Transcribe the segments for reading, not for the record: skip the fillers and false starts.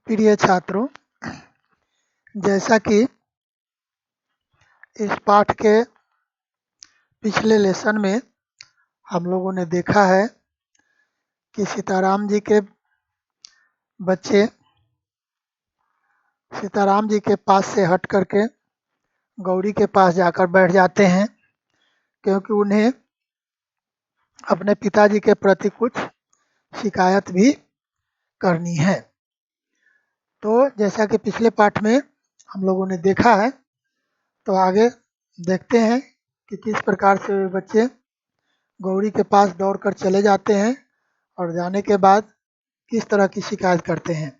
प्रिय छात्रों, जैसा कि इस पाठ के पिछले लेसन में हम लोगों ने देखा है कि सीताराम जी के बच्चे सीताराम जी के पास से हट करके गौरी के पास जाकर बैठ जाते हैं, क्योंकि उन्हें अपने पिताजी के प्रति कुछ शिकायत भी करनी है। तो जैसा कि पिछले पाठ में हम लोगों ने देखा है, तो आगे देखते हैं कि किस प्रकार से वे बच्चे गौरी के पास दौड़कर चले जाते हैं और जाने के बाद किस तरह की शिकायत करते हैं।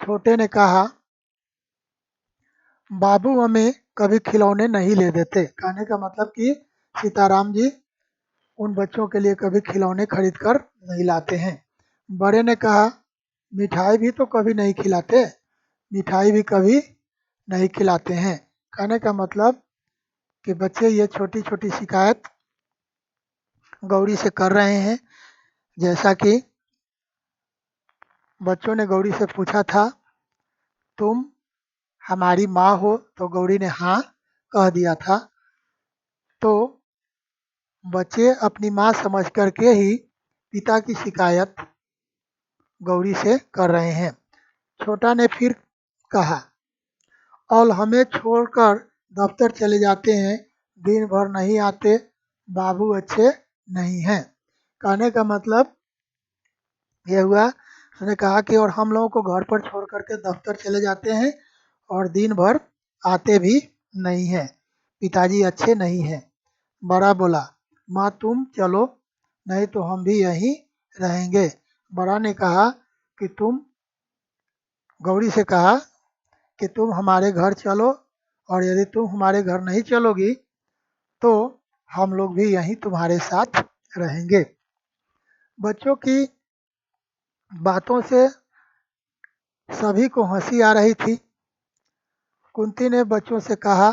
छोटे ने कहा, बाबू हमें कभी खिलौने नहीं ले देते। कहने का मतलब कि सीताराम जी उन बच्चों के लिए कभी खिलौने खरीद कर नहीं लाते हैं। बड़े ने कहा, मिठाई भी तो कभी नहीं खिलाते, मिठाई भी कभी नहीं खिलाते हैं। कहने का मतलब कि बच्चे ये छोटी छोटी शिकायत गौरी से कर रहे हैं। जैसा कि बच्चों ने गौरी से पूछा था, तुम हमारी माँ हो? तो गौरी ने हाँ कह दिया था। तो बच्चे अपनी माँ समझ करके ही पिता की शिकायत गौरी से कर रहे हैं। छोटा ने फिर कहा, और हमें छोड़कर दफ्तर चले जाते हैं, दिन भर नहीं आते, बाबू अच्छे नहीं हैं। कहने का मतलब यह हुआ, उसने कहा कि और हम लोगों को घर पर छोड़ करके दफ्तर चले जाते हैं और दिन भर आते भी नहीं हैं, पिताजी अच्छे नहीं हैं। बड़ा बोला, माँ तुम चलो, नहीं तो हम भी यहीं रहेंगे। बड़ा ने कहा कि तुम गौरी से कहा कि तुम हमारे घर चलो, और यदि तुम हमारे घर नहीं चलोगी तो हम लोग भी यहीं तुम्हारे साथ रहेंगे। बच्चों की बातों से सभी को हंसी आ रही थी। कुंती ने बच्चों से कहा,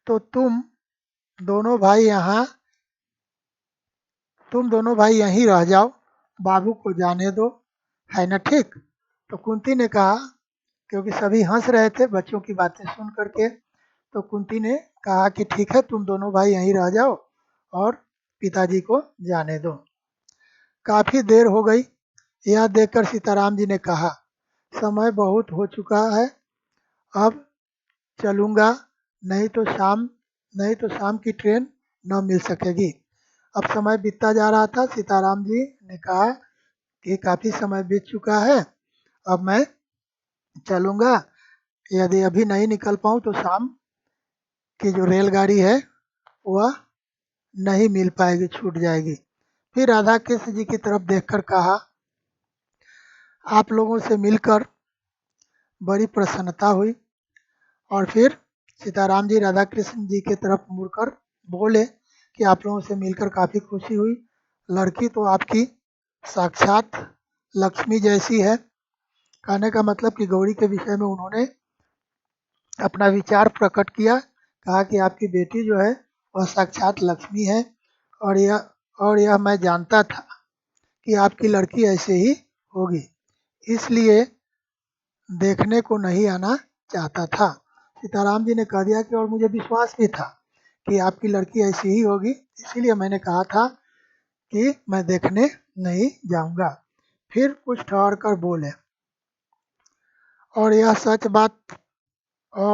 तो तुम दोनों भाई यहीं रह जाओ, बाबू को जाने दो, है ना ठीक? तो कुंती ने कहा, क्योंकि सभी हंस रहे थे बच्चों की बातें सुन करके, तो कुंती ने कहा कि ठीक है, तुम दोनों भाई यहीं रह जाओ और पिताजी को जाने दो। काफ़ी देर हो गई। यह देखकर सीताराम जी ने कहा, समय बहुत हो चुका है, अब चलूँगा, नहीं तो शाम की ट्रेन न मिल सकेगी। अब समय बीतता जा रहा था। सीताराम जी ने कहा कि काफ़ी समय बीत चुका है, अब मैं चलूँगा, यदि अभी नहीं निकल पाऊँ तो शाम की जो रेलगाड़ी है वह नहीं मिल पाएगी, छूट जाएगी। फिर राधा कृष्ण जी की तरफ देखकर कहा, आप लोगों से मिलकर बड़ी प्रसन्नता हुई। और फिर सीताराम जी राधा कृष्ण जी की तरफ मुड़कर बोले कि आप लोगों से मिलकर काफ़ी खुशी हुई, लड़की तो आपकी साक्षात लक्ष्मी जैसी है। कहने का मतलब कि गौरी के विषय में उन्होंने अपना विचार प्रकट किया, कहा कि आपकी बेटी जो है वह साक्षात लक्ष्मी है, और यह मैं जानता था कि आपकी लड़की ऐसे ही होगी, इसलिए देखने को नहीं आना चाहता था। सीताराम जी ने कह दिया कि और मुझे विश्वास भी था कि आपकी लड़की ऐसी ही होगी, इसीलिए मैंने कहा था कि मैं देखने नहीं जाऊंगा। फिर कुछ ठहर कर बोले, और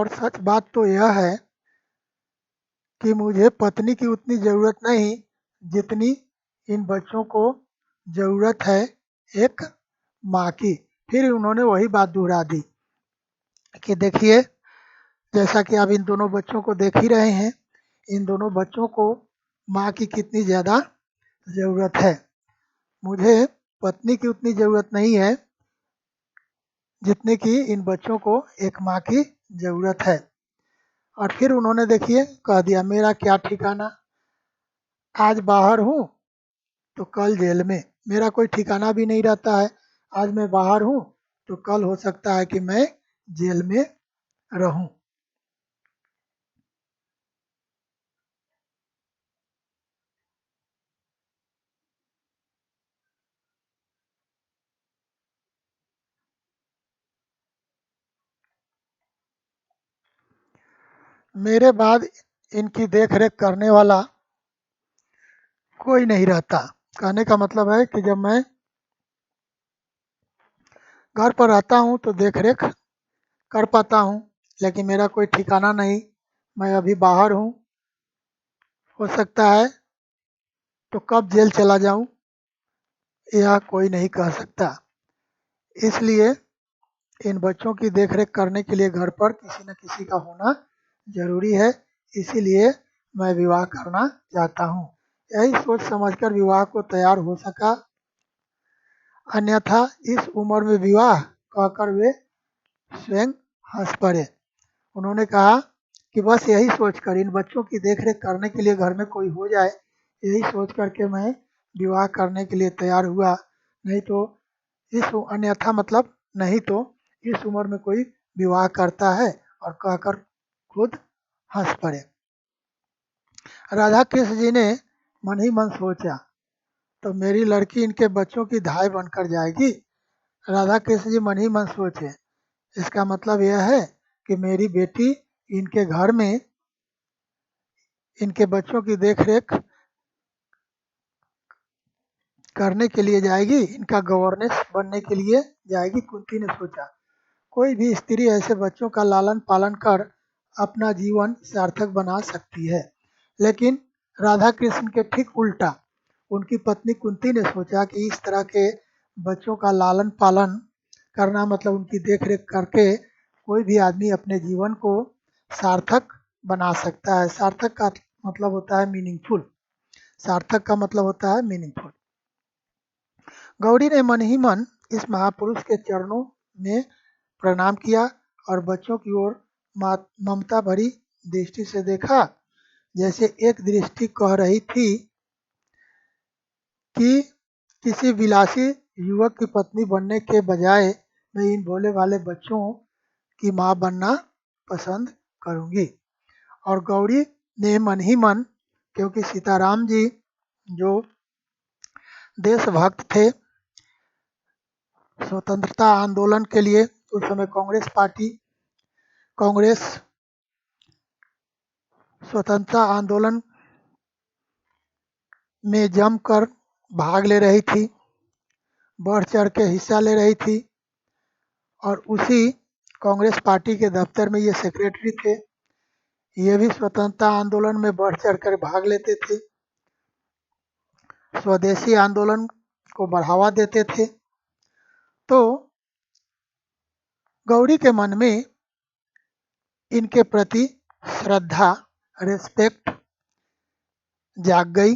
सच बात तो यह है कि मुझे पत्नी की उतनी ज़रूरत नहीं जितनी इन बच्चों को ज़रूरत है एक माँ की। फिर उन्होंने वही बात दोहरा दी कि देखिए, जैसा कि आप इन दोनों बच्चों को देख ही रहे हैं, इन दोनों बच्चों को माँ की कितनी ज़्यादा ज़रूरत है। मुझे पत्नी की उतनी ज़रूरत नहीं है जितनी कि इन बच्चों को एक माँ की ज़रूरत है। और फिर उन्होंने देखिए कह दिया, मेरा क्या ठिकाना, आज बाहर हूँ तो कल जेल में, मेरा कोई ठिकाना भी नहीं रहता है। आज मैं बाहर हूँ तो कल हो सकता है कि मैं जेल में रहूँ। मेरे बाद इनकी देख रेख करने वाला कोई नहीं रहता। कहने का मतलब है कि जब मैं घर पर रहता हूँ तो देख रेख कर पाता हूँ, लेकिन मेरा कोई ठिकाना नहीं, मैं अभी बाहर हूँ, हो सकता है तो कब जेल चला जाऊँ यह कोई नहीं कह सकता। इसलिए इन बच्चों की देखरेख करने के लिए घर पर किसी न किसी का होना ज़रूरी है। इसीलिए मैं विवाह करना चाहता हूँ। यही सोच समझकर विवाह को तैयार हो सका, अन्यथा इस उम्र में विवाह कहकर वे स्वयं हंस पड़े। उन्होंने कहा कि बस यही सोचकर इन बच्चों की देखरेख करने के लिए घर में कोई हो जाए, यही सोच कर के मैं विवाह करने के लिए तैयार हुआ, नहीं तो इस अन्यथा मतलब नहीं तो इस उम्र में कोई विवाह करता है, और कहकर खुद हंस पड़े। राधा कृष्ण जी ने मन ही मन सोचा, तो मेरी लड़की इनके बच्चों की धाय बनकर जाएगी। राधा कृष्ण जी मन ही मन सोचे, इसका मतलब यह है कि मेरी बेटी इनके घर में इनके बच्चों की देखरेख करने के लिए जाएगी, इनका गवर्नेंस बनने के लिए जाएगी। कुंती ने सोचा, कोई भी स्त्री ऐसे बच्चों का लालन पालन कर अपना जीवन सार्थक बना सकती है, लेकिन राधा कृष्ण के ठीक उल्टा उनकी पत्नी कुंती ने सोचा कि इस तरह के बच्चों का लालन पालन करना मतलब उनकी देख रेख करके कोई भी आदमी अपने जीवन को सार्थक बना सकता है। सार्थक का मतलब होता है मीनिंगफुल। सार्थक का मतलब होता है मीनिंगफुल। गौरी ने मन ही मन इस महापुरुष के चरणों में प्रणाम किया और बच्चों की ओर ममता भरी दृष्टि से देखा, जैसे एक दृष्टि कह रही थी कि किसी विलासी युवक की पत्नी बनने के बजाय मैं इन भोले भाले बच्चों की माँ बनना पसंद करूँगी। और गौरी ने मन ही मन, क्योंकि सीताराम जी जो देशभक्त थे, स्वतंत्रता आंदोलन के लिए उस समय कांग्रेस स्वतंत्रता आंदोलन में जमकर भाग ले रही थी, बढ़ चढ़ के हिस्सा ले रही थी, और उसी कांग्रेस पार्टी के दफ्तर में ये सेक्रेटरी थे। ये भी स्वतंत्रता आंदोलन में बढ़ चढ़ कर भाग लेते थे, स्वदेशी आंदोलन को बढ़ावा देते थे। तो गौरी के मन में इनके प्रति श्रद्धा, रिस्पेक्ट जाग गई,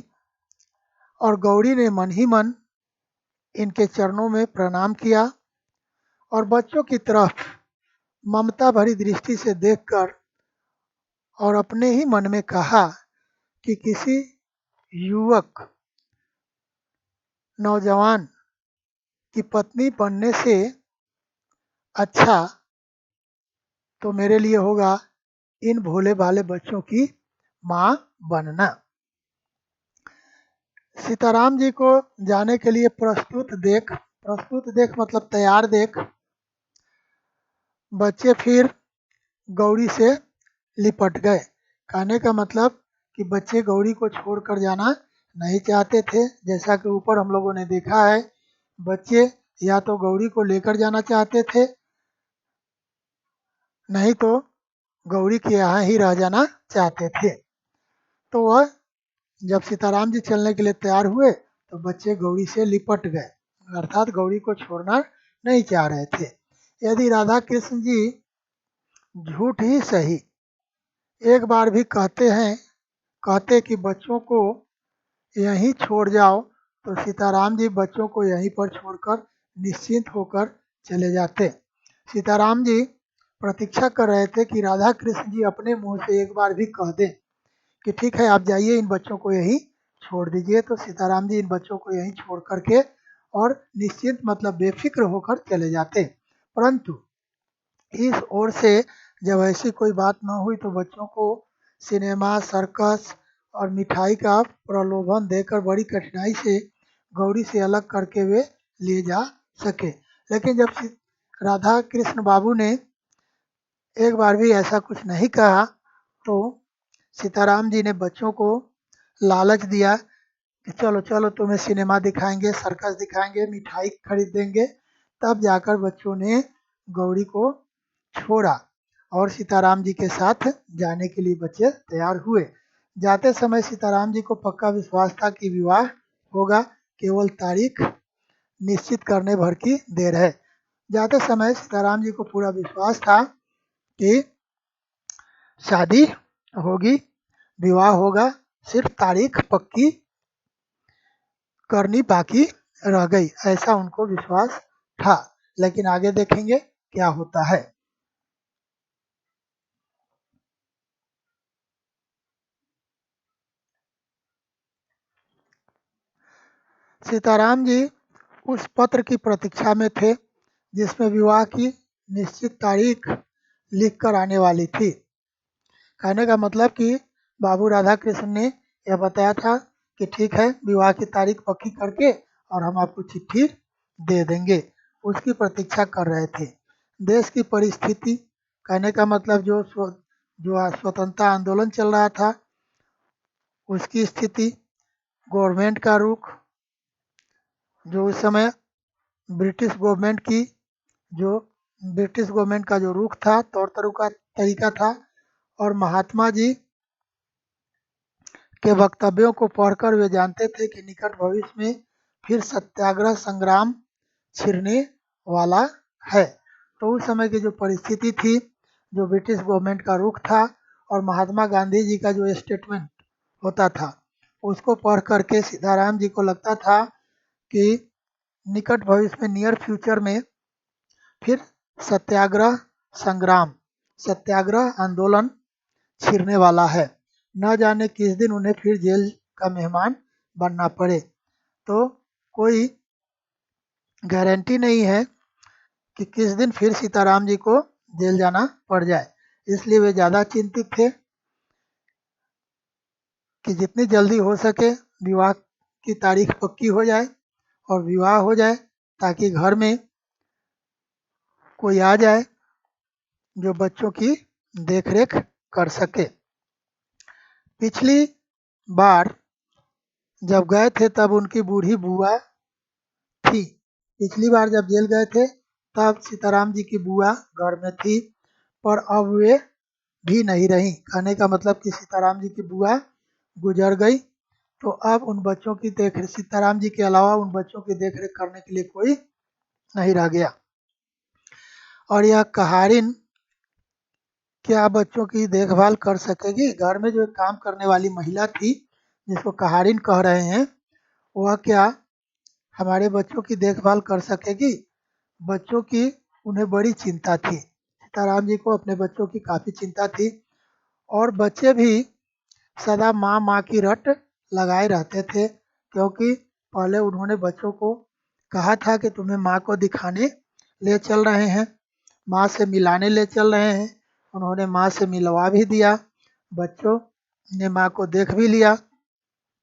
और गौरी ने मन ही मन इनके चरणों में प्रणाम किया और बच्चों की तरफ ममता भरी दृष्टि से देखकर और अपने ही मन में कहा कि किसी युवक नौजवान की पत्नी बनने से अच्छा तो मेरे लिए होगा इन भोले भाले बच्चों की माँ बनना। सीताराम जी को जाने के लिए प्रस्तुत देख मतलब तैयार देख बच्चे फिर गौरी से लिपट गए। कहने का मतलब कि बच्चे गौरी को छोड़कर जाना नहीं चाहते थे। जैसा कि ऊपर हम लोगों ने देखा है, बच्चे या तो गौरी को लेकर जाना चाहते थे, नहीं तो गौरी के यहाँ ही रह जाना चाहते थे। तो वह जब सीताराम जी चलने के लिए तैयार हुए तो बच्चे गौरी से लिपट गए, अर्थात गौरी को छोड़ना नहीं चाह रहे थे। यदि राधा कृष्ण जी झूठ ही सही एक बार भी कहते कि बच्चों को यहीं छोड़ जाओ, तो सीताराम जी बच्चों को यहीं पर छोड़कर निश्चिंत होकर चले जाते। सीताराम जी प्रतीक्षा कर रहे थे कि राधा कृष्ण जी अपने मुंह से एक बार भी कह दें कि ठीक है आप जाइए, इन बच्चों को यहीं छोड़ दीजिए। तो सीताराम जी इन बच्चों को यहीं छोड़ करके और निश्चिंत मतलब बेफिक्र होकर चले जाते। परंतु इस ओर से जब ऐसी कोई बात न हुई तो बच्चों को सिनेमा, सर्कस और मिठाई का प्रलोभन देकर बड़ी कठिनाई से गौरी से अलग करके वे ले जा सके। लेकिन जब राधा कृष्ण बाबू ने एक बार भी ऐसा कुछ नहीं कहा, तो सीताराम जी ने बच्चों को लालच दिया कि चलो चलो तुम्हें सिनेमा दिखाएंगे, सर्कस दिखाएंगे, मिठाई खरीद देंगे। तब जाकर बच्चों ने गौरी को छोड़ा और सीताराम जी के साथ जाने के लिए बच्चे तैयार हुए। जाते समय सीताराम जी को पक्का विश्वास था कि विवाह होगा, केवल तारीख निश्चित करने भर की देर है। जाते समय सीताराम जी को पूरा विश्वास था कि शादी होगी, विवाह होगा, सिर्फ तारीख पक्की करनी बाकी रह गई, ऐसा उनको विश्वास था। लेकिन आगे देखेंगे क्या होता है। सीताराम जी उस पत्र की प्रतीक्षा में थे जिसमें विवाह की निश्चित तारीख लिख कर आने वाली थी। कहने का मतलब कि बाबू राधा कृष्ण ने यह बताया था कि ठीक है, विवाह की तारीख पक्की करके और हम आपको चिट्ठी दे देंगे। उसकी प्रतीक्षा कर रहे थे। देश की परिस्थिति, कहने का मतलब जो स्वतंत्रता आंदोलन चल रहा था उसकी स्थिति, गवर्नमेंट का रुख, जो उस समय ब्रिटिश गवर्नमेंट की जो ब्रिटिश गवर्नमेंट का जो रुख था, तौर तरीका था, और महात्मा जी के वक्तव्यों को पढ़कर वे जानते थे कि निकट भविष्य में फिर सत्याग्रह संग्राम छिड़ने वाला है। तो उस समय की जो परिस्थिति थी, जो ब्रिटिश गवर्नमेंट का रुख था और महात्मा गांधी जी का जो स्टेटमेंट होता था, उसको पढ़ करके सीताराम जी को लगता था कि निकट भविष्य में, नियर फ्यूचर में फिर सत्याग्रह संग्राम, सत्याग्रह आंदोलन छिड़ने वाला है। न जाने किस दिन उन्हें फिर जेल का मेहमान बनना पड़े। तो कोई गारंटी नहीं है कि किस दिन फिर सीताराम जी को जेल जाना पड़ जाए। इसलिए वे ज़्यादा चिंतित थे कि जितनी जल्दी हो सके विवाह की तारीख पक्की हो जाए और विवाह हो जाए, ताकि घर में कोई आ जाए जो बच्चों की देखरेख कर सके। पिछली बार जब गए थे तब उनकी बूढ़ी बुआ थी। पिछली बार जब जेल गए थे तब सीताराम जी की बुआ घर में थी, पर अब वे भी नहीं रही। कहने का मतलब कि सीताराम जी की बुआ गुजर गई, तो अब उन बच्चों की सीताराम जी के अलावा उन बच्चों की देखरेख करने के लिए कोई नहीं रह गया। और यह कहारिन क्या बच्चों की देखभाल कर सकेगी? घर में जो काम करने वाली महिला थी, जिसको कहारिन कह रहे हैं, वह क्या हमारे बच्चों की देखभाल कर सकेगी? बच्चों की उन्हें बड़ी चिंता थी। सीताराम जी को अपने बच्चों की काफ़ी चिंता थी, और बच्चे भी सदा माँ माँ की रट लगाए रहते थे, क्योंकि पहले उन्होंने बच्चों को कहा था कि तुम्हें माँ को दिखाने ले चल रहे हैं, माँ से मिलाने ले चल रहे हैं। उन्होंने माँ से मिलवा भी दिया, बच्चों ने माँ को देख भी लिया।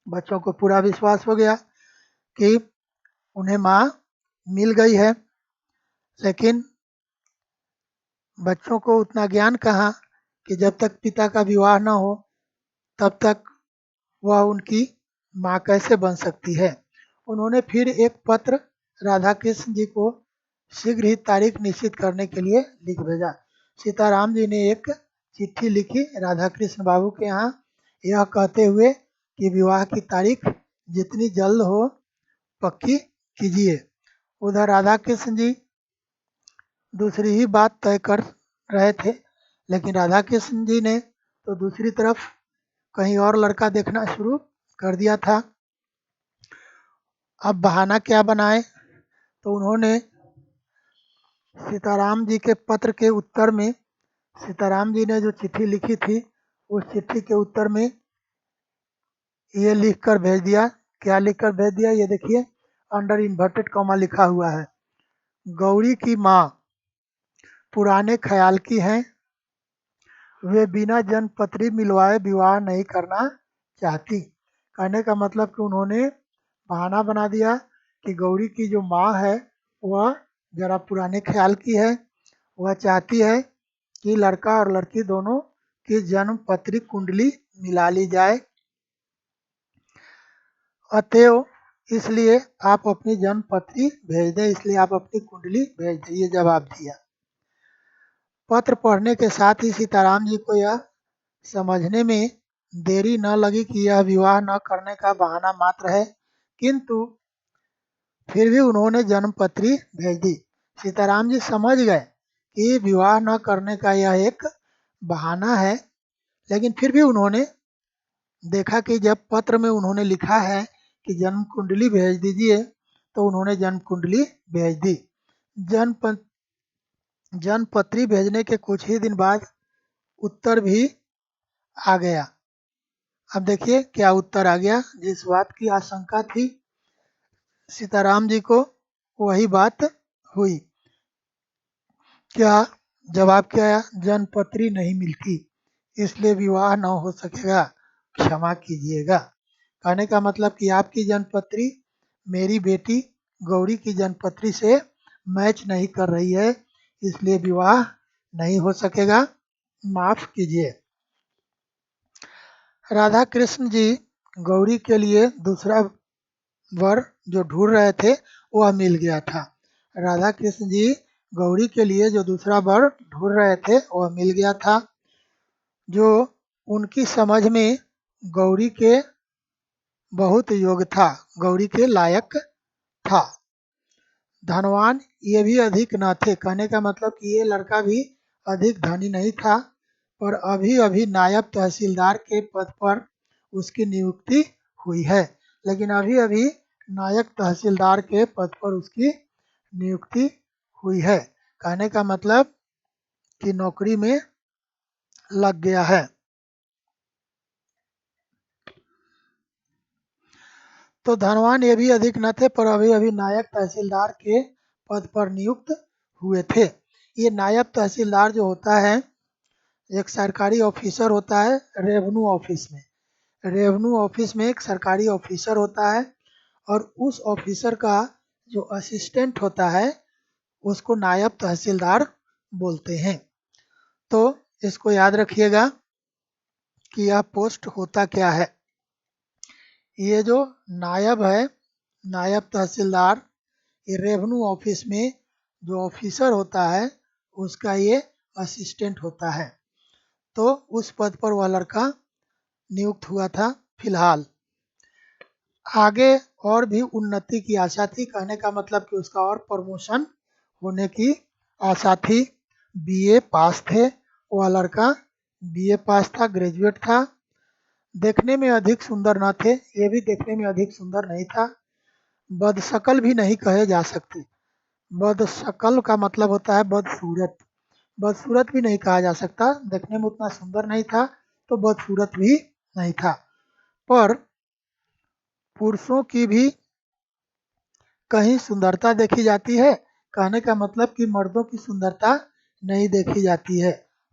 बच्चों को पूरा विश्वास हो गया कि उन्हें माँ मिल गई है। लेकिन बच्चों को उतना ज्ञान कहाँ कि जब तक पिता का विवाह न हो तब तक वह उनकी माँ कैसे बन सकती है। उन्होंने फिर एक पत्र राधा कृष्ण जी को शीघ्र ही तारीख निश्चित करने के लिए लिख भेजा। सीताराम जी ने एक चिट्ठी लिखी राधा कृष्ण बाबू के यहाँ, यह कहते हुए कि विवाह की तारीख जितनी जल्द हो पक्की कीजिए। उधर राधा कृष्ण जी दूसरी ही बात तय कर रहे थे, लेकिन राधा कृष्ण जी ने तो दूसरी तरफ कहीं और लड़का देखना शुरू कर दिया था। अब बहाना क्या बनाए, तो उन्होंने सीताराम जी के पत्र के उत्तर में, सीताराम जी ने जो चिट्ठी लिखी थी उस चिट्ठी के उत्तर में ये लिख कर भेज दिया। क्या लिख कर भेज दिया, ये देखिए, अंडर इन्वर्टेड कॉमा लिखा हुआ है, गौरी की माँ पुराने ख्याल की हैं, वे बिना जन्मपत्री मिलवाए विवाह नहीं करना चाहती। कहने का मतलब कि उन्होंने बहाना बना दिया कि गौरी की जो माँ है वह ज़रा पुराने ख्याल की है, वह चाहती है कि लड़का और लड़की दोनों कि जन्म पत्री कुंडली मिला ली जाए। अतएव इसलिए आप अपनी जन्म पत्री भेज दें, इसलिए आप अपनी कुंडली भेज दें, ये जवाब दिया। पत्र पढ़ने के साथ ही सीताराम जी को यह समझने में देरी न लगी कि यह विवाह न करने का बहाना मात्र है, किंतु फिर भी उन्होंने जन्मपत्री भेज दी। सीताराम जी समझ गए कि विवाह न करने का यह एक बहाना है, लेकिन फिर भी उन्होंने देखा कि जब पत्र में उन्होंने लिखा है कि जन्म कुंडली भेज दीजिए, तो उन्होंने जन्म कुंडली भेज दी। जन्मपत्री भेजने के कुछ ही दिन बाद उत्तर भी आ गया। अब देखिए क्या उत्तर आ गया। जिस बात की आशंका थी सीताराम जी को, वही बात हुई। क्या जवाब क्या आया? जन्मपत्री नहीं मिलती, इसलिए विवाह न हो सकेगा, क्षमा कीजिएगा। कहने का मतलब कि आपकी जन्मपत्री मेरी बेटी गौरी की जन्मपत्री से मैच नहीं कर रही है, इसलिए विवाह नहीं हो सकेगा, माफ कीजिए। राधा कृष्ण जी गौरी के लिए दूसरा वर जो ढूंढ रहे थे वह मिल गया था। राधा कृष्ण जी गौरी के लिए जो दूसरा वर ढूंढ रहे थे वह मिल गया था, जो उनकी समझ में गौरी के बहुत योग्य था, गौरी के लायक था। धनवान ये भी अधिक न थे, कहने का मतलब कि ये लड़का भी अधिक धनी नहीं था, पर अभी अभी नायब तहसीलदार के पद पर उसकी नियुक्ति हुई है। लेकिन अभी अभी नायब तहसीलदार के पद पर उसकी नियुक्ति हुई है, कहने का मतलब कि नौकरी में लग गया है। तो धनवान ये भी अधिक न थे, पर अभी अभी नायब तहसीलदार के पद पर नियुक्त हुए थे। ये नायब तहसीलदार जो होता है एक सरकारी ऑफिसर होता है रेवेन्यू ऑफिस में। रेवेन्यू ऑफिस में एक सरकारी ऑफिसर होता है, और उस ऑफिसर का जो असिस्टेंट होता है उसको नायब तहसीलदार बोलते हैं। तो इसको याद रखिएगा कि यह पोस्ट होता क्या है। ये जो नायब है, नायब तहसीलदार, ये रेवेन्यू ऑफिस में जो ऑफिसर होता है उसका ये असिस्टेंट होता है। तो उस पद पर वह लड़का नियुक्त हुआ था फिलहाल। आगे और भी उन्नति की आशा थी, कहने का मतलब कि उसका और प्रमोशन होने की आशा थी। बीए पास थे वह लड़का, बीए पास था, ग्रेजुएट था। देखने में अधिक सुंदर न थे, ये भी देखने में अधिक सुंदर नहीं था। बदशक्ल भी नहीं कहे जा सकते, बदशक्ल का मतलब होता है बदसूरत, बदसूरत भी नहीं कहा जा सकता। देखने में उतना सुंदर नहीं था तो बदसूरत भी नहीं था। पर पुरुषों की भी कहीं सुंदरता देखी जाती है, कहने का मतलब कि मर्दों की सुंदरता नहीं देखी जाती है,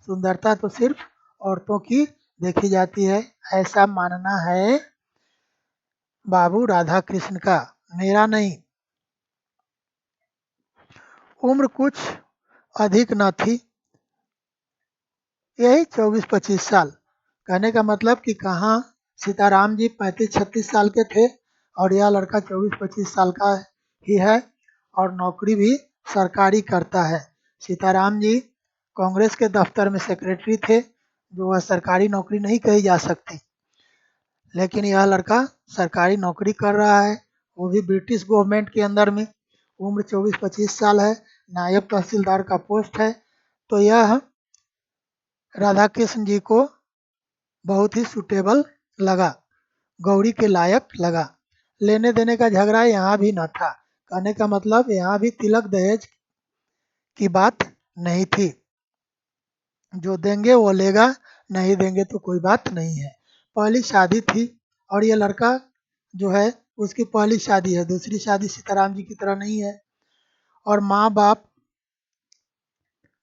सुंदरता तो सिर्फ औरतों की देखी जाती है, ऐसा मानना है बाबू राधा कृष्ण का, मेरा नहीं। उम्र कुछ अधिक न थी, यही 24-25 साल। कहने का मतलब कि कहाँ सीताराम जी 35-36 साल के थे और यह लड़का 24-25 साल का ही है, और नौकरी भी सरकारी करता है। सीताराम जी कांग्रेस के दफ्तर में सेक्रेटरी थे, जो वह सरकारी नौकरी नहीं कही जा सकती, लेकिन यह लड़का सरकारी नौकरी कर रहा है, वो भी ब्रिटिश गवर्नमेंट के अंदर में। उम्र 24-25 साल है, नायब तहसीलदार का पोस्ट है। तो यह राधा कृष्ण जी को बहुत ही सूटेबल लगा, गौरी के लायक लगा। लेने देने का झगड़ा यहाँ भी न था, कहने का मतलब यहाँ भी तिलक दहेज की बात नहीं थी, जो देंगे वो लेगा, नहीं देंगे तो कोई बात नहीं है। पहली शादी थी, और ये लड़का जो है उसकी पहली शादी है, दूसरी शादी सीताराम जी की तरह नहीं है। और माँ बाप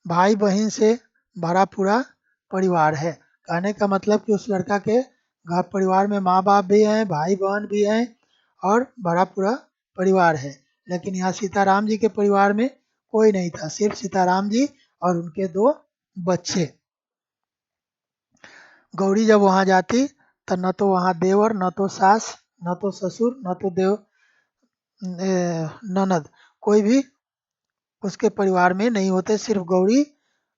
भाई बहन से भरा पूरा परिवार है, कहने का मतलब कि उस लड़का के घर परिवार में माँ बाप भी हैं, भाई बहन भी हैं, और भरा पूरा परिवार है। लेकिन यहाँ सीताराम जी के परिवार में कोई नहीं था, सिर्फ सीताराम जी और उनके 2 बच्चे। गौरी जब वहाँ जाती तो न तो वहाँ देवर, न तो सास, न तो ससुर, न तो ननद, कोई भी उसके परिवार में नहीं होते, सिर्फ गौरी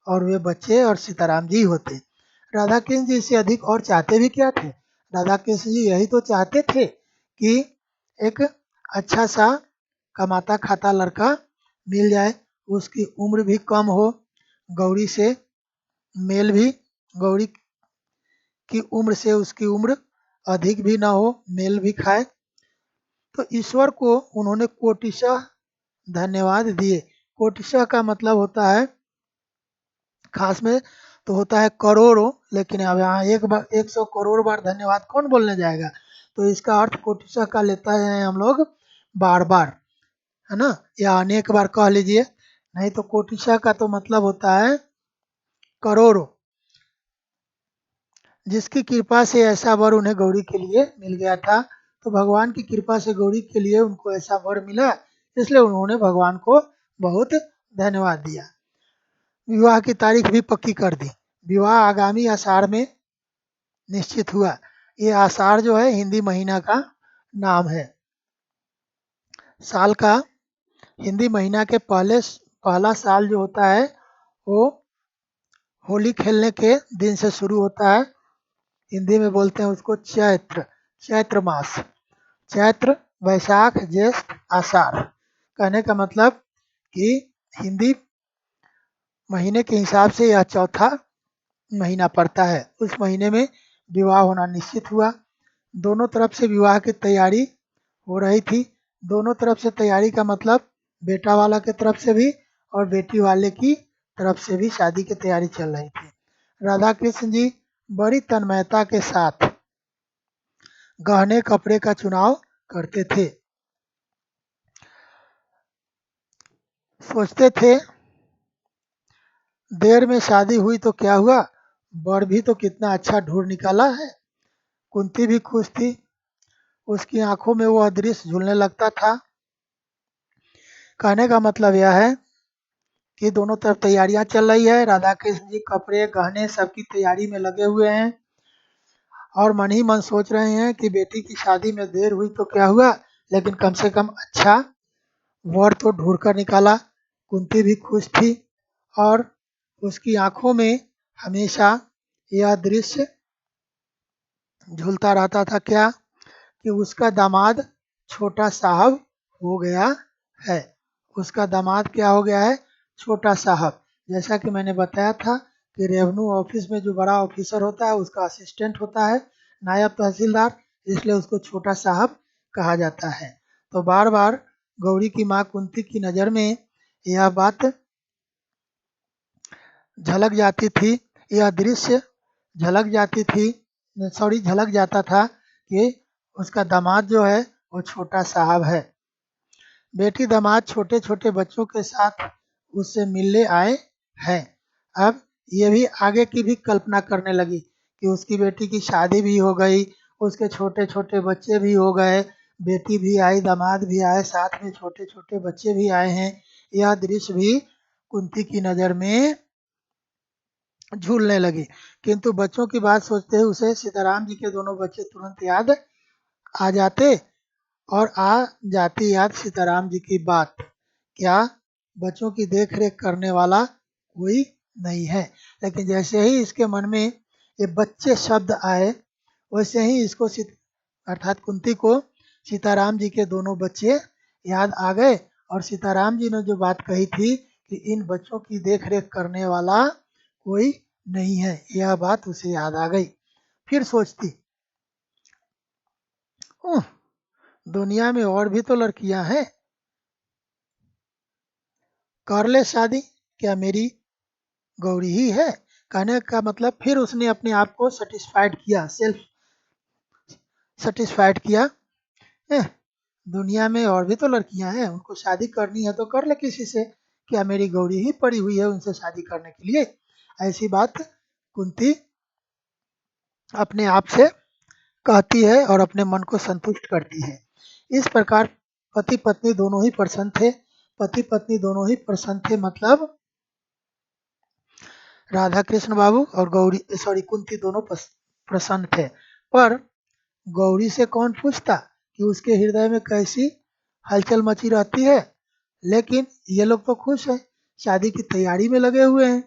और वे बच्चे और सीताराम जी होते। राधा कृष्ण जी इससे अधिक और चाहते भी क्या थे? राधा कृष्ण जी यही तो चाहते थे कि एक अच्छा सा कमाता खाता लड़का मिल जाए, उसकी उम्र भी कम हो, गौरी से मेल भी, गौरी की उम्र से उसकी उम्र अधिक भी ना हो, मेल भी खाए। तो ईश्वर को उन्होंने कोटिशः धन्यवाद दिए। कोटिशः का मतलब होता है, खास में तो होता है करोड़ों, लेकिन अब यहाँ 100 करोड़ बार धन्यवाद कौन बोलने जाएगा, तो इसका अर्थ कोटिशः का लेता है हम लोग बार बार, है ना, या अनेक बार कह लीजिए। नहीं तो कोटिशः का तो मतलब होता है करोड़ों। जिसकी कृपा से ऐसा वर उन्हें गौरी के लिए मिल गया था, तो भगवान की कृपा से गौरी के लिए उनको ऐसा वर मिला, इसलिए उन्होंने भगवान को बहुत धन्यवाद दिया। विवाह की तारीख भी पक्की कर दी। विवाह आगामी आषाढ़ में निश्चित हुआ। ये आषाढ़ जो है हिंदी महीना का नाम है। साल का हिंदी महीना के पहला साल जो होता है वो होली खेलने के दिन से शुरू होता है। हिंदी में बोलते हैं उसको चैत्र, चैत्र मास, चैत्र, वैशाख, ज्येष्ठ, आषाढ़। कहने का मतलब कि हिंदी महीने के हिसाब से यह चौथा महीना पड़ता है। उस महीने में विवाह होना निश्चित हुआ। दोनों तरफ से विवाह की तैयारी हो रही थी। दोनों तरफ से तैयारी का मतलब बेटा वाला के तरफ से भी और बेटी वाले की तरफ से भी शादी की तैयारी चल रही थी। राधा कृष्ण जी बड़ी तन्मयता के साथ गहने कपड़े का चुनाव करते थे। सोचते थे देर में शादी हुई तो क्या हुआ, वर भी तो कितना अच्छा ढूंढ निकाला है। कुंती भी खुश थी, उसकी आंखों में वह दृश्य झूलने लगता था। कहने का मतलब यह है कि दोनों तरफ तैयारियां चल रही है। राधा कृष्ण जी कपड़े गहने सबकी तैयारी में लगे हुए हैं और मन ही मन सोच रहे हैं कि बेटी की शादी में देर हुई तो क्या हुआ, लेकिन कम से कम अच्छा वर तो ढूंढ कर निकाला। कुंती भी खुश थी और उसकी आंखों में हमेशा यह दृश्य झूलता रहता था, क्या कि उसका दामाद छोटा साहब हो गया है। उसका दामाद क्या हो गया है, छोटा साहब। जैसा कि मैंने बताया था कि रेवेन्यू ऑफिस में जो बड़ा ऑफिसर होता है उसका असिस्टेंट होता है नायब तहसीलदार, इसलिए उसको छोटा साहब कहा जाता है। तो बार बार गौरी की माँ कुंती की नज़र में यह बात झलक जाती थी, यह दृश्य झलक जाती थी, झलक जाता था कि उसका दामाद जो है वो छोटा साहब है। बेटी दामाद छोटे छोटे बच्चों के साथ उससे मिलने आए हैं। अब ये भी आगे की भी कल्पना करने लगी कि उसकी बेटी की शादी भी हो गई, उसके छोटे छोटे बच्चे भी हो गए, बेटी भी आई, दामाद भी आए, साथ में छोटे छोटे बच्चे भी आए हैं। यह दृश्य भी कुंती की नज़र में झूलने लगी। किंतु बच्चों की बात सोचते ही उसे सीताराम जी के दोनों बच्चे तुरंत याद आ जाते और आ जाती याद सीताराम जी की बात। क्या बच्चों की देख रेख करने वाला कोई नहीं है? लेकिन जैसे ही इसके मन में ये बच्चे शब्द आए, वैसे ही इसको अर्थात कुंती को सीताराम जी के दोनों बच्चे याद आ गए और सीताराम जी ने जो बात कही थी कि इन बच्चों की देख रेख करने वाला कोई नहीं है, यह बात उसे याद आ गई। फिर सोचती, दुनिया में और भी तो लड़कियां हैं, कर ले शादी, क्या मेरी गौरी ही है? कहने का मतलब फिर उसने अपने आप को सेटिस्फाइड किया, सेल्फ सेटिस्फाइड किया। "एह, दुनिया में और भी तो लड़कियां हैं, उनको शादी करनी है तो कर ले किसी से, क्या मेरी गौरी ही पड़ी हुई है उनसे शादी करने के लिए?" ऐसी बात कुंती अपने आप से कहती है और अपने मन को संतुष्ट करती है। इस प्रकार पति पत्नी दोनों ही प्रसन्न थे। पति पत्नी दोनों ही प्रसन्न थे मतलब राधा कृष्ण बाबू और गौरी, सॉरी, कुंती दोनों प्रसन्न थे। पर गौरी से कौन पूछता कि उसके हृदय में कैसी हलचल मची रहती है। लेकिन ये लोग तो खुश हैं, शादी की तैयारी में लगे हुए हैं,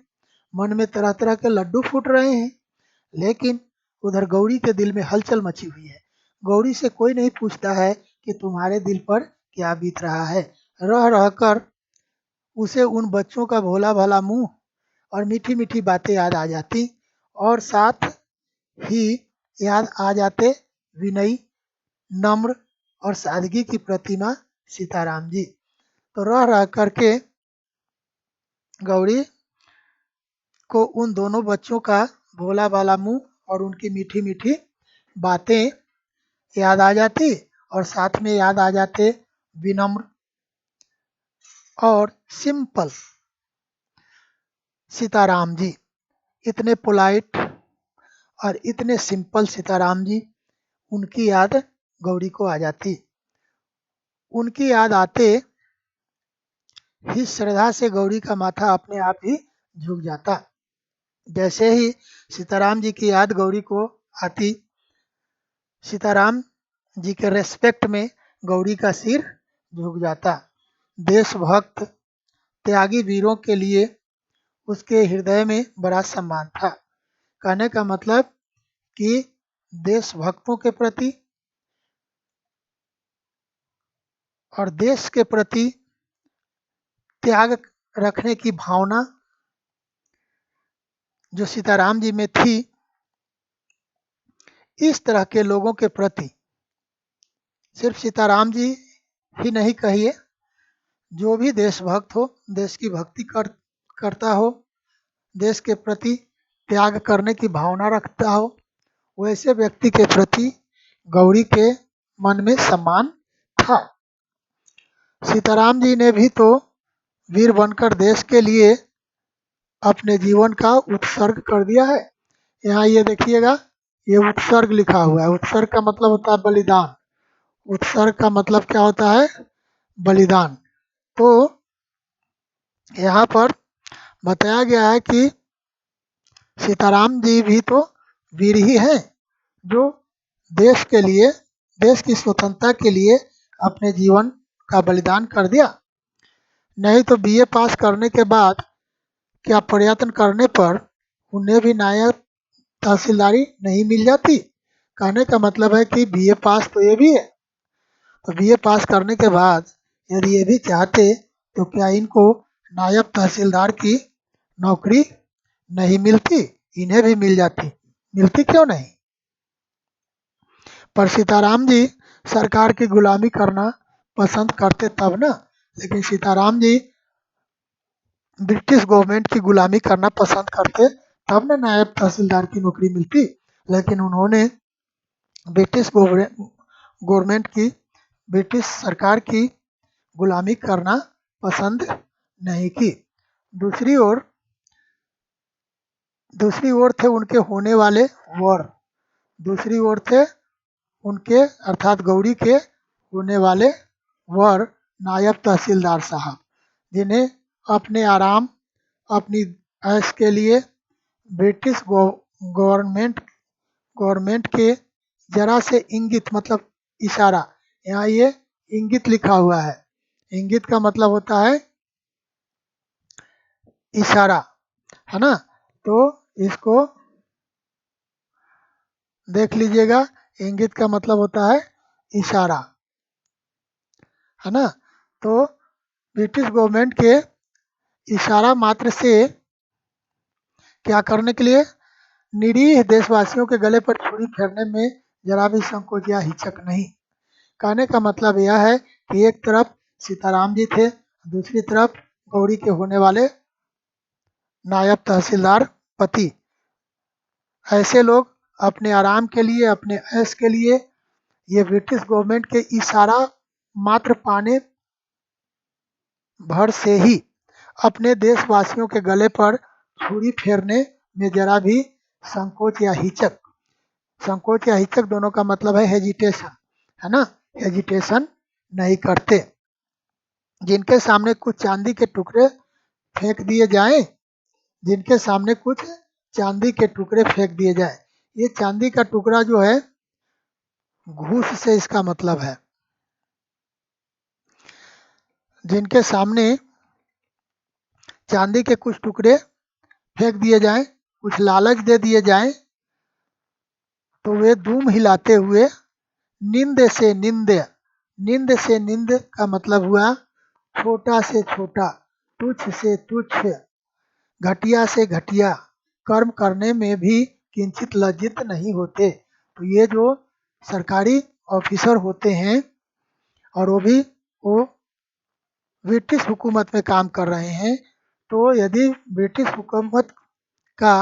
मन में तरह तरह के लड्डू फूट रहे हैं। लेकिन उधर गौरी के दिल में हलचल मची हुई है। गौरी से कोई नहीं पूछता है कि तुम्हारे दिल पर क्या बीत रहा है। रह रहकर उसे उन बच्चों का भोला भाला मुंह और मीठी मीठी बातें याद आ जाती, और साथ ही याद आ जाते विनयी, नम्र और सादगी की प्रतिमा सीताराम जी। तो रह रह करके गौरी को उन दोनों बच्चों का भोला भाला मुंह और उनकी मीठी मीठी बातें याद आ जाती, और साथ में याद आ जाते विनम्र और सिंपल सीताराम जी। इतने पोलाइट और इतने सिंपल सीताराम जी, उनकी याद गौरी को आ जाती। उनकी याद आते ही श्रद्धा से गौरी का माथा अपने आप ही झुक जाता। जैसे ही सीताराम जी की याद गौरी को आती, सीताराम जी के रेस्पेक्ट में गौरी का सिर झुक जाता। देशभक्त त्यागी वीरों के लिए उसके हृदय में बड़ा सम्मान था। कहने का मतलब कि देशभक्तों के प्रति और देश के प्रति त्याग रखने की भावना जो सीताराम जी में थी, इस तरह के लोगों के प्रति सिर्फ सीताराम जी ही नहीं कहिए, जो भी देशभक्त हो, देश की भक्ति करता हो, देश के प्रति त्याग करने की भावना रखता हो, वैसे व्यक्ति के प्रति गौरी के मन में सम्मान था। सीताराम जी ने भी तो वीर बनकर देश के लिए अपने जीवन का उत्सर्ग कर दिया है। यहाँ ये देखिएगा, ये उत्सर्ग लिखा हुआ है। उत्सर्ग का मतलब होता है बलिदान। उत्सर्ग का मतलब क्या होता है? बलिदान। तो यहाँ पर बताया गया है कि सीताराम जी भी तो वीर ही हैं, जो देश के लिए, देश की स्वतंत्रता के लिए अपने जीवन का बलिदान कर दिया। नहीं तो बीए पास करने के बाद क्या प्रयत्न करने पर उन्हें भी नायब तहसीलदारी नहीं मिल जाती। कहने का मतलब है कि बीए पास तो ये भी है, तो बीए पास करने के बाद यदि ये भी चाहते तो क्या इनको नायब तहसीलदार की नौकरी नहीं मिलती? इन्हें भी मिल जाती। मिलती क्यों नहीं? पर सीताराम जी सरकार की गुलामी करना पसंद करते तब ना। लेकिन सीताराम जी ब्रिटिश गवर्नमेंट की गुलामी करना पसंद करते तब ना नायब तहसीलदार की नौकरी मिलती। लेकिन उन्होंने ब्रिटिश गवर्नमेंट की, ब्रिटिश सरकार की गुलामी करना पसंद नहीं की। दूसरी ओर थे उनके होने वाले वर। दूसरी ओर थे उनके अर्थात गौरी के होने वाले वर नायब तहसीलदार साहब, जिन्हें अपने आराम, अपनी ऐश के लिए ब्रिटिश गवर्नमेंट के जरा से इंगित मतलब इशारा, यहाँ ये इंगित लिखा हुआ है। इंगित का मतलब होता है इशारा, है ना। तो इसको देख लीजिएगा, इंगित का मतलब होता है इशारा, है ना। तो ब्रिटिश गवर्नमेंट के इशारा मात्र से क्या करने के लिए? निरीह देशवासियों के गले पर छुरी फेरने में जरा भी संकोच या हिचक नहीं। कहने का मतलब यह है कि एक तरफ सीताराम जी थे, दूसरी तरफ गौरी के होने वाले नायब तहसीलदार पति। ऐसे लोग अपने आराम के लिए, अपने ऐश के लिए, ये ब्रिटिश गवर्नमेंट के इशारा मात्र पाने भर से ही अपने देशवासियों के गले पर छुरी फेरने में जरा भी संकोच या हिचक, संकोच या हिचक दोनों का मतलब है हेजिटेशन, है ना, हेजिटेशन नहीं करते। जिनके सामने कुछ चांदी के टुकड़े फेंक दिए जाएं, जिनके सामने कुछ चांदी के टुकड़े फेंक दिए जाए, ये चांदी का टुकड़ा जो है घूस से इसका मतलब है। जिनके सामने चांदी के कुछ टुकड़े फेंक दिए जाएं, कुछ लालच दे दिए जाएं, तो वे दुम हिलाते हुए निंद से निंद, निंद से निंद का मतलब हुआ छोटा से छोटा, तुच्छ से तुच्छ, घटिया से घटिया कर्म करने में भी किंचित लज्जित नहीं होते। तो ये जो सरकारी ऑफिसर होते हैं और वो ब्रिटिश हुकूमत में काम कर रहे हैं, तो यदि ब्रिटिश हुकूमत का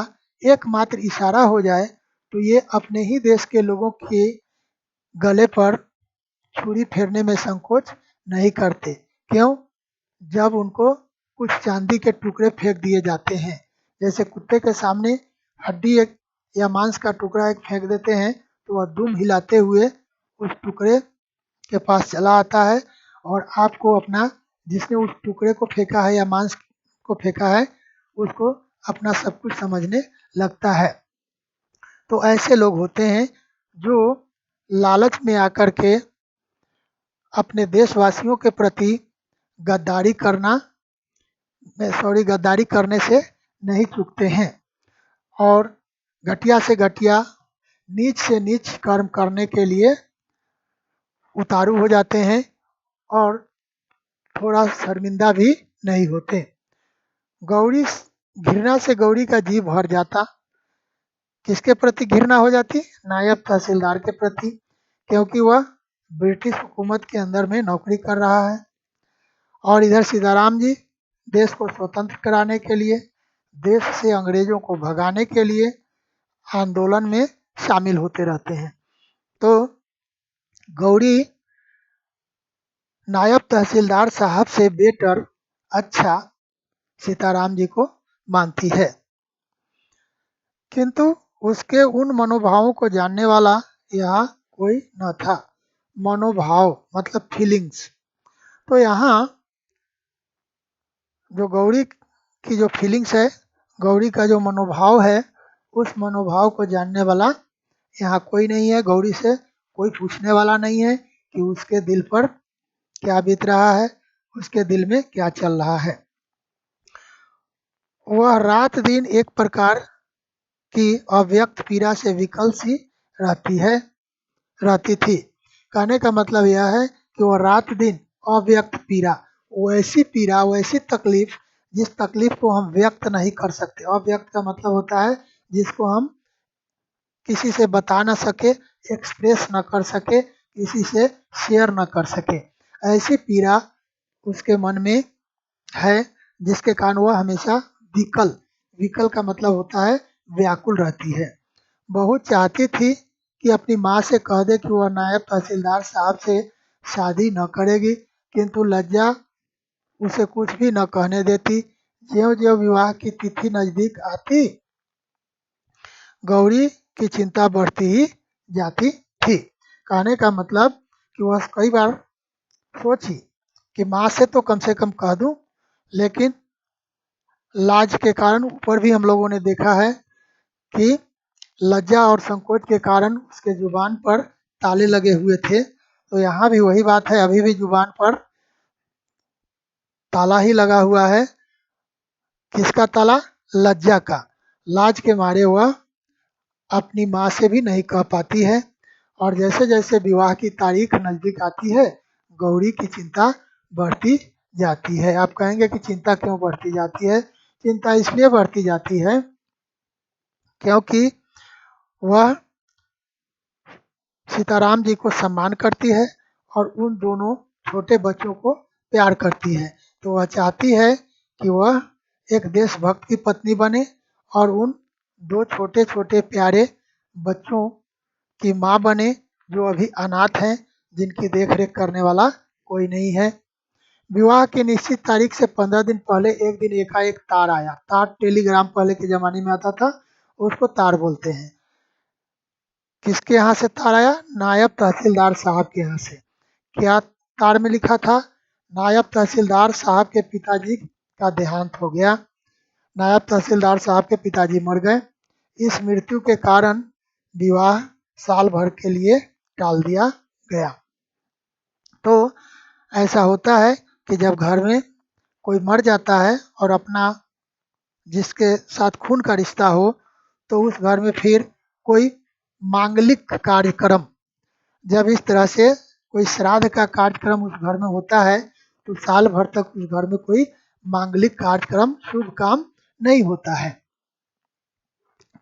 एकमात्र इशारा हो जाए तो ये अपने ही देश के लोगों के गले पर छुरी फेरने में संकोच नहीं करते। क्यों? जब उनको कुछ चांदी के टुकड़े फेंक दिए जाते हैं, जैसे कुत्ते के सामने हड्डी एक या मांस का टुकड़ा एक फेंक देते हैं, तो वह दुम हिलाते हुए उस टुकड़े के पास चला आता है और आपको अपना, जिसने उस टुकड़े को फेंका है या मांस को फेंका है, उसको अपना सब कुछ समझने लगता है। तो ऐसे लोग होते हैं जो लालच में आकर के अपने देशवासियों के प्रति गद्दारी करने से नहीं चूकते हैं और घटिया से घटिया, नीच से नीच कर्म करने के लिए उतारू हो जाते हैं और थोड़ा शर्मिंदा भी नहीं होते। गौरी, घृणा से गौरी का जी भर जाता। किसके प्रति घृणा हो जाती? नायब तहसीलदार के प्रति, क्योंकि वह ब्रिटिश हुकूमत के अंदर में नौकरी कर रहा है और इधर सीताराम जी देश को स्वतंत्र कराने के लिए, देश से अंग्रेजों को भगाने के लिए आंदोलन में शामिल होते रहते हैं। तो गौरी नायब तहसीलदार साहब से बेटर अच्छा सीताराम जी को मानती है, किंतु उसके उन मनोभावों को जानने वाला यहाँ कोई न था। मनोभाव मतलब फीलिंग्स। तो यहाँ जो गौरी की जो फीलिंग्स है, गौरी का जो मनोभाव है, उस मनोभाव को जानने वाला यहाँ कोई नहीं है। गौरी से कोई पूछने वाला नहीं है कि उसके दिल पर क्या बीत रहा है, उसके दिल में क्या चल रहा है। वह रात दिन एक प्रकार की अव्यक्त पीड़ा से विकल सी रहती थी। कहने का मतलब यह है कि वह रात दिन अव्यक्त पीड़ा, वैसी तकलीफ जिस तकलीफ को हम व्यक्त नहीं कर सकते। अव्यक्त का मतलब होता है जिसको हम किसी से बता न सके, एक्सप्रेस न कर सके, किसी से शेयर न कर सके। ऐसी पीड़ा उसके मन में है जिसके कारण वह हमेशा विकल, विकल का मतलब होता है व्याकुल रहती है। बहुत चाहती थी कि अपनी माँ से कह दे कि वह नायब तहसीलदार साहब से शादी न करेगी, किंतु लज्जा उसे कुछ भी न कहने देती। ज्यों-ज्यों विवाह की तिथि नजदीक आती, गौरी की चिंता बढ़ती ही जाती थी। कहने का मतलब कि वह कई बार सोची कि माँ से तो कम से कम कह दूं, लेकिन लाज के कारण, ऊपर भी हम लोगों ने देखा है कि लज्जा और संकोच के कारण उसके जुबान पर ताले लगे हुए थे। तो यहाँ भी वही बात है, अभी भी जुबान पर ताला ही लगा हुआ है। किसका ताला? लज्जा का। लाज के मारे वह अपनी माँ से भी नहीं कह पाती है और जैसे जैसे विवाह की तारीख नज़दीक आती है, गौरी की चिंता बढ़ती जाती है। आप कहेंगे कि चिंता क्यों बढ़ती जाती है? चिंता इसलिए बढ़ती जाती है क्योंकि वह सीताराम जी को सम्मान करती है और उन दोनों छोटे बच्चों को प्यार करती है। तो वह चाहती है कि वह एक देशभक्त की पत्नी बने और उन दो छोटे छोटे प्यारे बच्चों की माँ बने जो अभी अनाथ हैं, जिनकी देख रेख करने वाला कोई नहीं है। विवाह की निश्चित तारीख से 15 दिन पहले एक दिन एकाएक तार आया। तार टेलीग्राम पहले के ज़माने में आता था, उसको तार बोलते हैं। किसके यहाँ से तार आया? नायब तहसीलदार साहब के यहाँ से। क्या तार में लिखा था? नायब तहसीलदार साहब के पिताजी का देहांत हो गया। नायब तहसीलदार साहब के पिताजी मर गए। इस मृत्यु के कारण विवाह साल भर के लिए टाल दिया गया। तो ऐसा होता है कि जब घर में कोई मर जाता है और अपना जिसके साथ खून का रिश्ता हो, तो उस घर में फिर कोई मांगलिक कार्यक्रम, जब इस तरह से कोई श्राद्ध का कार्यक्रम उस घर में होता है, तो साल भर तक उस घर में कोई मांगलिक कार्यक्रम शुभ काम नहीं होता है।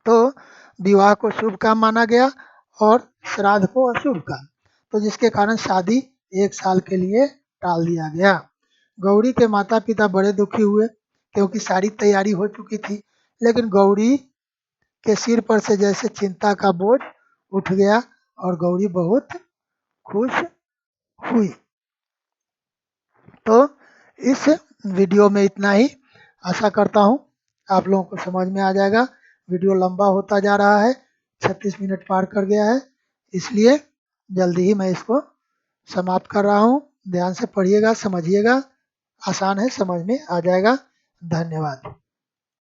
तो विवाह को शुभ काम माना गया और श्राद्ध को अशुभ काम, तो जिसके कारण शादी 1 साल के लिए टाल दिया गया। गौरी के माता पिता बड़े दुखी हुए क्योंकि सारी तैयारी हो चुकी थी, लेकिन गौरी के सिर पर से जैसे चिंता का बोझ उठ गया और गौरी बहुत खुश हुई। तो इस वीडियो में इतना ही। आशा करता हूँ आप लोगों को समझ में आ जाएगा। वीडियो लंबा होता जा रहा है, 36 मिनट पार कर गया है, इसलिए जल्दी ही मैं इसको समाप्त कर रहा हूँ। ध्यान से पढ़िएगा, समझिएगा, आसान है, समझ में आ जाएगा। धन्यवाद।